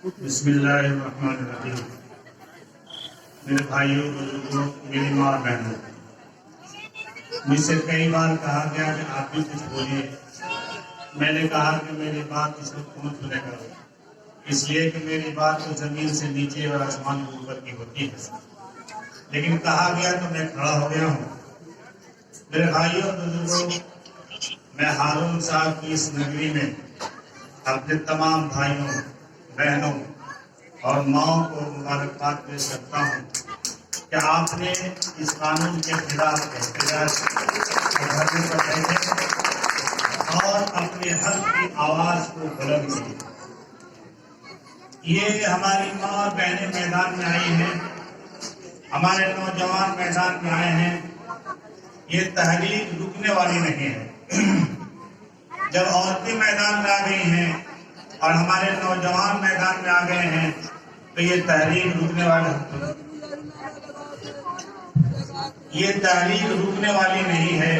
بسم اللہ الرحمن الرحیم۔ میرے بھائیوں بزرگوں، میری ماں بہنوں، مجھ سے کئی بار کہا گیا کہ آپ بھی کچھ بولیے۔ میں نے کہا کہ میری بات اس وقت کون سنے گا، اس لیے کہ میری بات تو زمین سے نیچے اور آسمان کے اوپر کی ہوتی ہے، لیکن کہا گیا تو میں کھڑا ہو گیا ہوں۔ میرے بھائیوں بزرگوں، میں ہارون صاحب کی اس نگری میں اپنے تمام بھائیوں بہنوں اور ماؤں کو مبارکباد پیش کرتا ہوں کہ آپ نے اس قانون کے خلاف احتجاج دھرنے پر بیٹھے اور اپنے حق کی آواز کو بلند کی۔ یہ ہماری ماں اور بہنیں میدان میں آئی ہیں، ہمارے نوجوان میدان میں آئے ہیں، یہ تحریک رکنے والی نہیں ہے۔ جب عورتیں میدان میں آ گئی ہیں اور ہمارے نوجوان میدان میں آ گئے ہیں تو یہ تحریک رکنے والی نہیں ہے،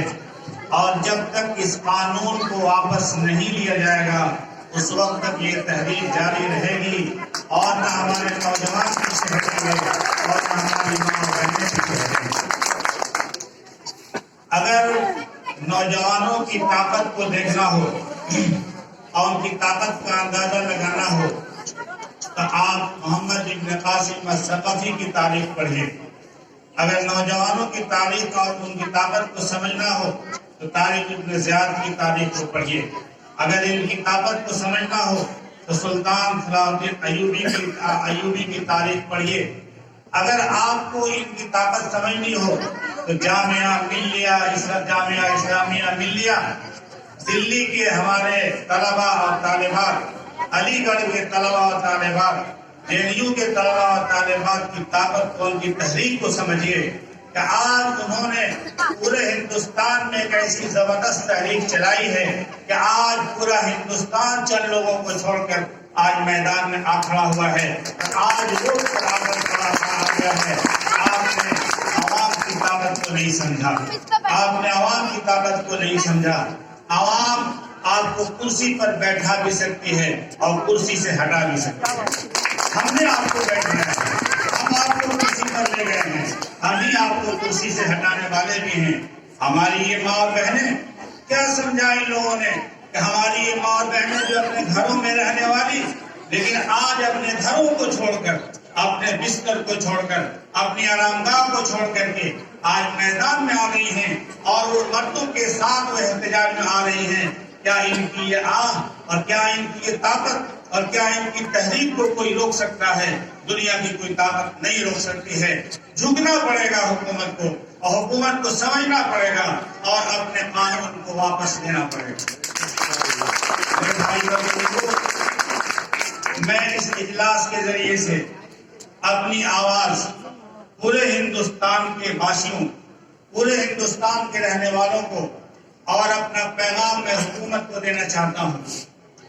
اور جب تک اس قانون کو واپس نہیں لیا جائے گا اس وقت تک یہ تحریک جاری رہے گی، اور نہ ہمارے نوجوان پیچھے ہٹیں گے اور نہ ہماری ماں اور بہنیں پیچھے ہٹیں گے۔ اگر نوجوانوں کی طاقت کو دیکھنا ہو اور ان کی طاقت کا اندازہ لگانا ہو تو آپ محمد ابن قاسم الثقفی کی تاریخ پڑھیے۔ اگر نوجوانوں کی تاریخ اور ان کی طاقت کو سمجھنا ہو تو طارق ابن زیاد کی تاریخ کو پڑھیے۔ اگر ان کی طاقت کو سمجھنا ہو تو سلطان صلاح الدین ایوبی کی تاریخ پڑھیے۔ اگر آپ کو ان کی طاقت سمجھنی ہو تو جامعہ اسلامیہ ملیہ دلی کے ہمارے طلبہ اور طالبات، علی گڑھ کے طلبہ اور طالبات، جے این یو کے طلبہ اور طالبات کی طاقت کو، ان کی تحریک کو سمجھیے کہ آج انہوں نے پورے ہندوستان میں ایک ایسی زبردست تحریک چلائی ہے کہ آج پورا ہندوستان چند لوگوں کو چھوڑ کر آج میدان میں آ کھڑا ہوا ہے۔ آج وہ برابر کھڑا آ گیا ہے۔ آپ نے عوام کی طاقت کو نہیں سمجھا، آپ نے عوام کی طاقت کو نہیں سمجھا۔ عوام آپ کو کرسی پر بیٹھا بھی سکتی ہے اور کرسی سے ہٹا بھی سکتی ہے۔ ہم نے آپ کو بیٹھایا ہے، ہم آپ کو کرسی پر لے گئے ہیں، ہم ہی آپ کو کرسی سے ہٹانے والے بھی ہیں۔ ہماری یہ ماں اور بہنیں کیا سمجھا ان لوگوں نے کہ ہماری یہ ماں اور بہنیں جو اپنے گھروں میں رہنے والی، لیکن آج اپنے گھروں کو چھوڑ کر، اپنے بستر کو چھوڑ کر، اپنی آرام گاہ کو چھوڑ کر کے آج میدان میں آ گئی ہیں اور وہ مردوں کے ساتھ وہ احتجاج میں آ رہی ہیں۔ کیا ان کی یہ آہ اور کیا ان کی یہ طاقت اور کیا ان کی تحریک کو کوئی روک سکتا ہے؟ دنیا کی کوئی طاقت نہیں روک سکتی ہے۔ جھکنا پڑے گا حکومت کو، اور حکومت کو سمجھنا پڑے گا اور اپنے قانون کو واپس لینا پڑے گا۔ میرے بھائی اور بزرگوں، میں اس اجلاس کے ذریعے سے اپنی آواز پورے ہندوستان کے باشیوں، پورے ہندوستان کے رہنے والوں کو اور اپنا پیغام میں حکومت کو دینا چاہتا ہوں۔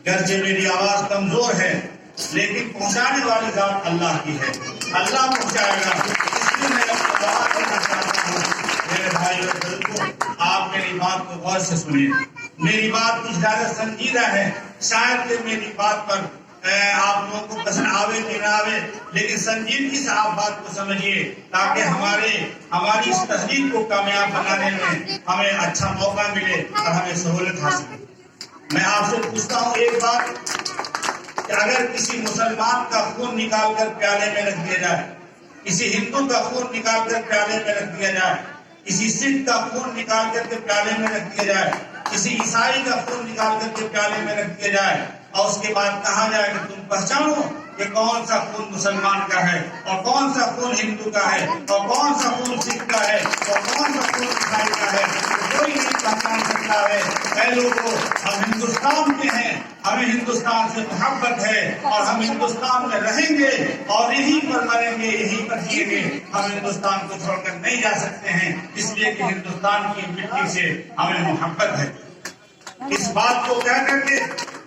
گرچہ میری آواز کمزور ہے لیکن پہنچانے والی ذات اللہ کی ہے، اللہ پہنچائے گا، اس لیے میں اپنی بات کرنا چاہتا ہوں۔ میرے بھائی اور بزرگوں، آپ میری بات کو غور سے سنیے۔ میری بات کچھ زیادہ سنجیدہ ہے، شاید کہ میری بات پر آپ لوگوں کو پسند آوے کہ نہ آوے، لیکن سنجیدگی سے آپ بات کو سمجھیے تاکہ ہماری اس تحریک کو کامیاب بنانے میں ہمیں اچھا موقع ملے اور ہمیں سہولت حاصل ہو۔ میں آپ سے پوچھتا ہوں ایک بات کہ اگر کسی مسلمان کا خون نکال کر پیالے میں رکھ دیا جائے، کسی ہندو کا خون نکال کر پیالے میں رکھ دیا جائے، کسی سکھ کا خون نکال کر کے پیالے میں رکھ دیا جائے، کسی عیسائی کا خون نکال کر کے پیالے میں رکھ دیا جائے اور اس کے بعد کہا جائے کہ تم پہچانو کہ کون سا خون مسلمان کا ہے اور کون سا خون ہندو کا ہے اور کون سا خون سکھ کا ہے اور کون سا خون عیسائی کا ہے، کوئی نہیں پہچان سکتا ہے۔ اے لوگوں، ہم ہندوستان کے ہیں، ہمیں ہندوستان سے محبت ہے اور ہم ہندوستان میں رہیں گے اور یہیں پر مریں گے، یہیں پر جیئیں گے۔ ہم ہندوستان کو چھوڑ کر نہیں جا سکتے ہیں، اس لیے کہ ہندوستان کی مٹی سے ہمیں محبت ہے۔ اس بات کو کہہ کر کے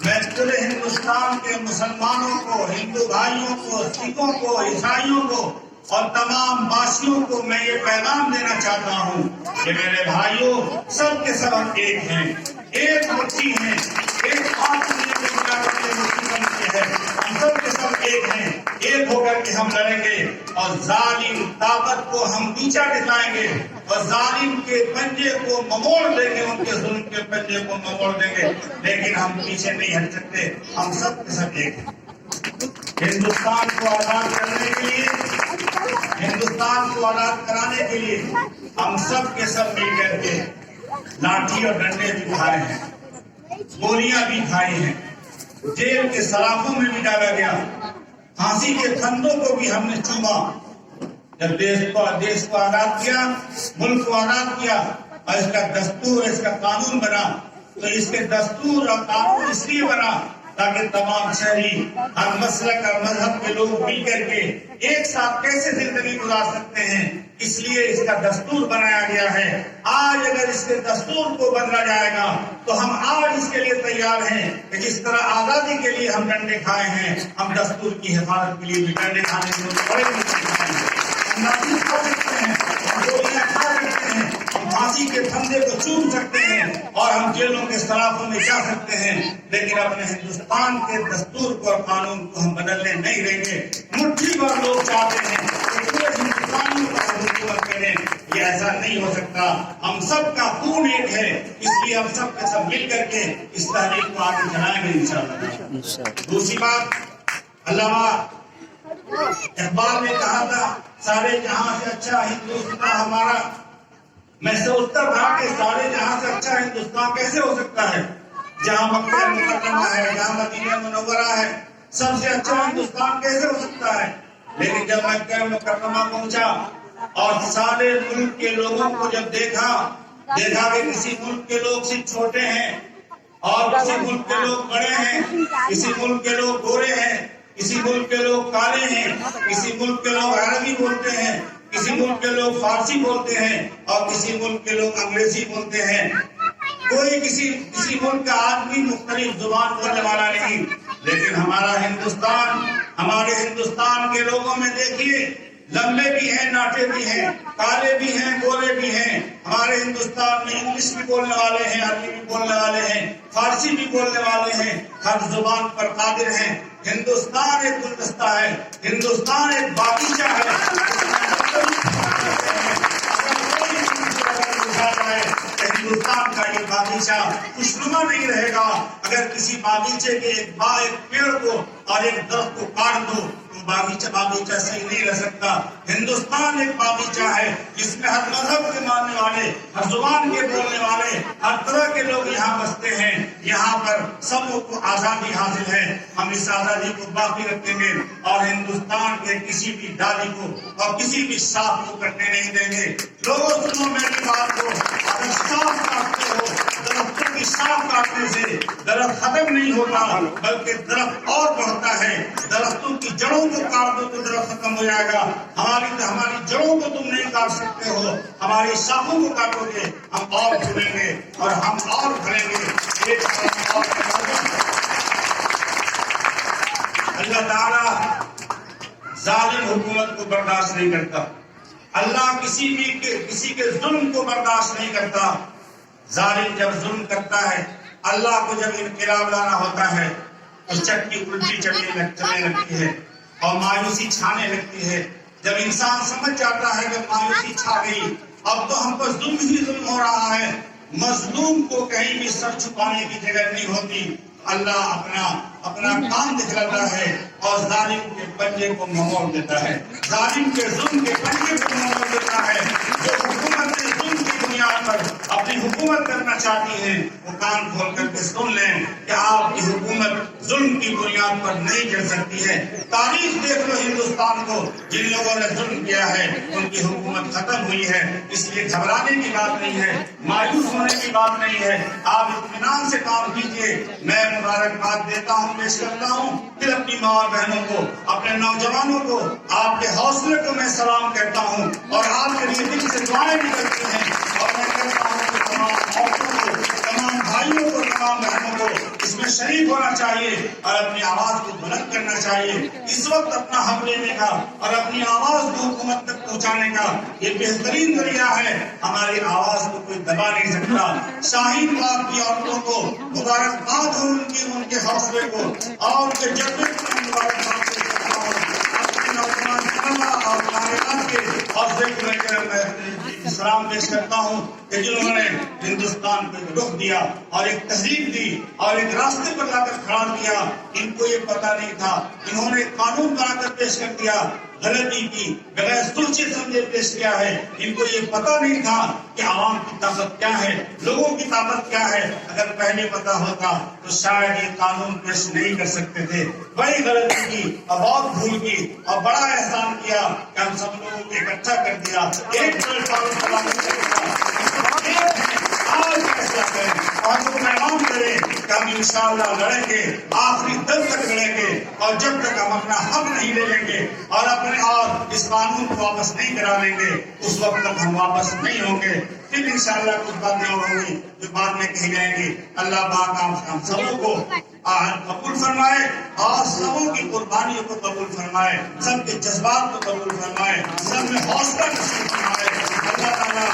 میں پورے ہندوستان کے مسلمانوں کو، ہندو بھائیوں کو، سکھوں کو، عیسائیوں کو اور تمام باشیوں کو میں یہ پیغام دینا چاہتا ہوں کہ میرے بھائیوں، سب کے سب ہم ایک ہیں، ایک مٹھی ہیں، ایک طاقت مسلم کی ہے. ہم سب کے سب ایک ہیں, ایک ہو کر کے ہم لڑیں گے اور ظالم طاقت کو ہم نیچا دکھائیں گے اور ظالم کے پنجے کو مموڑ دیں گے, ان کے ظلم کے پنجے کو مموڑ دیں گے. لیکن ہم پیچھے نہیں ہٹ سکتے, ہم سب کے سب ایک ہیں. ہندوستان کو آزاد کرنے کے لیے, ہندوستان کو آزاد کرانے کے لیے ہم سب کے سب مل کر کے لاٹھی اور ڈنڈے بھی کھائے ہیں, گولیاں بھی کھائی ہیں, جیل کے سلاخوں میں بھی ڈالا گیا, پھانسی کے پھندوں کو بھی ہم نے چوما. جب دیش کو آزاد کیا, ملک کو آزاد کیا اور اس کا دستور, اس کا قانون بنا, تو اس کے دستور اور قانون اس لیے بنا تاکہ تمام شہری ہر مسلک اور مذہب کے لوگ مل کر کے ایک ساتھ کیسے زندگی گزار سکتے ہیں, اس لیے اس کا دستور بنایا گیا ہے. آج اگر اس کے دستور کو بدلا جائے گا تو ہم آج اس کے لیے تیار ہیں کہ جس طرح آزادی کے لیے ہم ڈنڈے کھائے ہیں, ہم دستور کی حفاظت کے لیے بھی ڈنڈے کھانے کے بڑے ہم نافذ کر سکتے ہیں, ہم گولیاں کھا سکتے ہیں, ہم پھانسی کے پھندے کو چوم سکتے ہیں اور ہم جیلوں کے سلاخوں میں جا سکتے ہیں. لیکن اپنے ہندوستان کے دستور کو اور قانون کو ہم بدلنے نہیں دیں گے. مٹھی بھر لوگ چاہتے ہیں کہ پورے ہندوستانیوں پر حکومت کریں, یہ ایسا نہیں ہو سکتا. ہم سب کا خون ایک ہے, اس لیے ہم سب کے سب مل کر کے اس تحریک کو آگے چلائیں گے انشاءاللہ. دوسری بات, علامہ اقبال نے کہا تھا سارے جہاں سے اچھا ہندوستان ہمارا. میں سوچتا تھا کہ سارے جہاں سے اچھا ہندوستان کیسے ہو سکتا ہے, جہاں مکہ مکرمہ ہے, جہاں مدینہ منورہ ہے, سب سے اچھا ہندوستان کیسے ہو سکتا ہے. لیکن جب مکہ مکرمہ پہنچا اور سارے ملک کے لوگوں کو جب دیکھا کہ کسی ملک کے لوگ صرف چھوٹے ہیں اور کسی ملک کے لوگ بڑے ہیں, کسی ملک کے لوگ گورے ہیں, کسی ملک کے لوگ کالے ہیں, کسی ملک کے لوگ عربی بولتے ہیں, کسی ملک کے لوگ فارسی بولتے ہیں اور کسی ملک کے لوگ انگریزی بولتے ہیں. کوئی کسی ملک کا آدمی مختلف زبان بولنے والا نہیں. لیکن ہمارا ہندوستان, ہمارے ہندوستان کے لوگوں میں دیکھیے, لمبے بھی ہیں, ناٹے بھی ہیں, کالے بھی ہیں, گورے بھی ہیں. ہمارے ہندوستان میں انگلش بھی بولنے والے ہیں, عربی بھی بولنے والے ہیں, فارسی بھی بولنے والے ہیں, ہر زبان پر قادر ہیں. ہندوستان ایک گلدستہ ہے, ہندوستان ایک باغیچہ ہے. ہندوستان کا یہ باغیچہ خوشنما نہیں رہے گا اگر کسی باغیچے کے ایک پیڑ کو اور ایک درخت کو کاٹ دو تو باغیچہ صحیح نہیں رہ سکتا. ہندوستان ایک باغیچہ ہے جس میں ہر مذہب کے ماننے والے, ہر زبان کے بولنے والے, ہر طرح کے لوگ یہاں بستے ہیں. یہاں پر سب کو آزادی حاصل ہے. ہم اس آزادی کو باقی رکھیں گے اور ہندوستان کے کسی بھی ڈالی کو اور کسی بھی شاخ کو کٹنے نہیں دیں گے. لوگوں سنو میری بات کو, اگر شاخ کاٹتے ہو, درختوں کی شاخ کاٹنے سے درخت ختم نہیں ہوتا بلکہ درخت اور بڑھتا ہے. درختوں کی جڑوں کو کاٹ دو تو درخت ختم ہو جائے گا. ہماری جڑوں کو تم نہیں کاٹ سکتے ہو, ہماری شاخوں کو کاٹو گے ہم اور جڑیں گے اور ہم اور بڑھیں گے. اللہ تعالیٰ ظالم حکومت کو برداشت نہیں کرتا. اللہ کسی کے ظلم کو برداشت نہیں کرتا. ظالم جب ظلم کرتا ہے, اللہ کو جب انقلاب لانا ہوتا ہے تو چٹی الٹی چلنے لگتی ہے اور مایوسی چھانے لگتی ہے. جب انسان سمجھ جاتا ہے کہ مایوسی چھا گئی, اب تو ہم پر ظلم ہی ظلم ہو رہا ہے, مظلوم کو کہیں بھی سر چھپانے کی جگہ نہیں ہوتی, اللہ اپنا کام دکھلاتا ہے اور ظالم کے پنجے کو موڑ دیتا ہے. ظالم کے ظلم کے پنجے کو موڑ دیتا ہے. جو حکومت نے ظلم کی بنیاد پر اپنی حکومت کرنا چاہتی ہے وہ کان کھول کر کے سن لیں کہ آپ کی حکومت ظلم کی بنیاد پر نہیں چل سکتی ہے. تاریخ دیکھ لو ہندوستان کو, جن لوگوں نے ظلم کیا ہے ان کی حکومت ختم ہوئی ہے. اس لیے گھبرانے کی بات نہیں ہے, مایوس ہونے کی بات نہیں ہے. آپ اطمینان سے کام کیجیے. میں مبارکباد دیتا ہوں, پیش کرتا ہوں. پھر اپنی ماں اور بہنوں کو, اپنے نوجوانوں کو, آپ کے حوصلے کو میں سلام کہتا ہوں اور آپ کے لیے دل سے دعائیں بھی کرتی ہیں. اور میں کہتا ہوں کہ تمام عورتوں کو, تمام بھائیوں کو, تمام بہنوں کو, اس میں شریک ہونا چاہیے اور اپنی آواز کو بلند کرنا چاہیے. اس وقت اپنا حق لینے کا اور اپنی آواز کو حکومت تک پہنچانے کا یہ بہترین ذریعہ ہے. ہماری آواز کو کوئی دبا نہیں سکتا. شاہین باغ کی عورتوں کو مبارکباد ہو ان کے حوصلے کو اور ان کے جذبے کو مبارکباد دیتا ہوں. اپنے نوجوان طلبا اور طالبات کے حوصلے کو لے کر میں سلام پیش کرتا ہوں کہ جنہوں نے ہندوستان کو ایک رخ دیا اور ایک تحریک دی اور ایک راستے پر لا کر کھڑا کیا. ان کو یہ پتہ نہیں تھا. انہوں نے قانون بنا کر پیش کر دیا, غلطی کی, بغیر سوچے سمجھے پیش کیا ہے. ان کو یہ پتہ نہیں تھا کہ عوام کی طاقت کیا ہے, لوگوں کی طاقت کیا ہے. اگر پہلے پتہ ہوتا تو شاید یہ قانون پیش نہیں کر سکتے تھے. بڑی غلطی کی اور بہت بھول کی اور بڑا احسان کیا کہ ہم سب لوگوں کو اکٹھا کر دیا, ایک پلیٹ فارم بنا کر دیا. آج فیصلہ کریں اور وہ پیغام کریں کہ ہم انشاءاللہ لڑیں گے, آخری دم تک لڑیں گے, اور جب تک ہم اپنا حق نہیں لے لیں گے اور اس قانون کو واپس نہیں کرا لیں گے اس وقت تک ہم واپس نہیں ہوں گے. پھر انشاءاللہ کچھ باتیں اور ہوں گی جو بعد میں کہی جائیں گی. اللہ پاک ہم سبوں کو قبول فرمائے اور سبوں کی قربانیوں کو قبول فرمائے, سب کے جذبات کو قبول فرمائے, سب میں حوصلہ نصیب فرمائے. اللہ تعالیٰ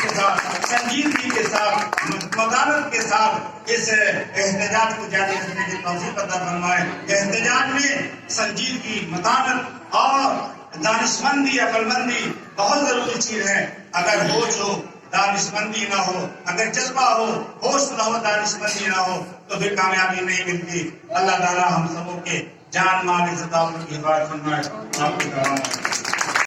کے ساتھ, سنجیدگی کے ساتھ, مدانت کے ساتھ اس احتجاج کو جاری رکھنے کی توفیق عطا فرمائے. احتجاج میں سنجیدگی, مدانت اور دانشمندی, عقل مندی بہت ضروری چیز ہے. اگر ہوش ہو, دانشمندی نہ ہو, اگر جذبہ ہو, ہوش نہ ہو, دانشمندی نہ ہو تو پھر کامیابی نہیں ملتی. اللہ تعالیٰ ہم سبوں کے جان مال عزت کی حفاظت فرمائے. آپ کی